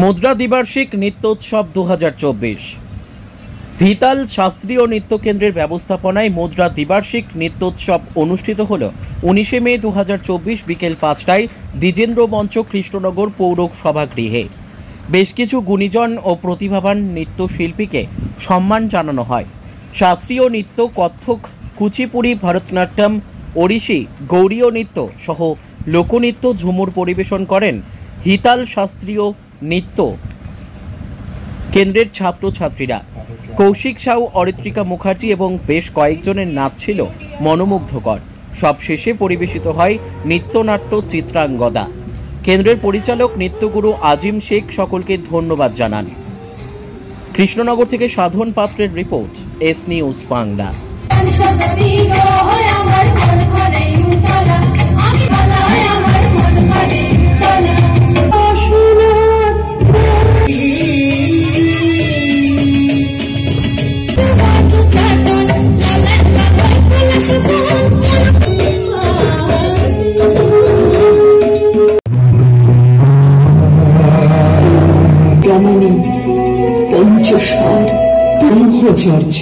মুদ্রা দ্বিবার্ষিক নৃত্যোৎসব 2024 ভিতাল শাস্ত্রীয় নৃত্য কেন্দ্রের ব্যবস্থাপনায় মুদ্রা দ্বিবার্ষিক নৃত্যোৎসব অনুষ্ঠিত হল 19 মে 2024 বিকেল 5টায় দ্বিজেন্দ্র মঞ্চ কৃষ্ণনগর পৌর সভাগৃহে। বেশ কিছু গুণীজন ও প্রতিভাবান নৃত্যশিল্পীকে সম্মান জানানো হয়। শাস্ত্রীয় নৃত্য, কত্থক, কুচিপুড়ি, ভরতনাট্যম, ওড়িশি, গৌড়ীয় নৃত্য সহ লোকনৃত্য, ঝুমুর পরিবেশন করেন হিতাল শাস্ত্রীয় নৃত্য কেন্দ্রের ছাত্রছাত্রীরা। কৌশিক সাউ, অরিত্রিকা মুখার্জি এবং বেশ কয়েকজনের নাচ ছিল মনোমুগ্ধকর। সবশেষে পরিবেশিত হয় নৃত্যনাট্য চিত্রাঙ্গদা। কেন্দ্রের পরিচালক নৃত্যগুরু আজিম শেখ সকলকে ধন্যবাদ জানান। কৃষ্ণনগর থেকে সাধন পাত্রের রিপোর্ট, এস নিউজ বাংলা। পঞ্চস্বর ব্রহ্মচর্য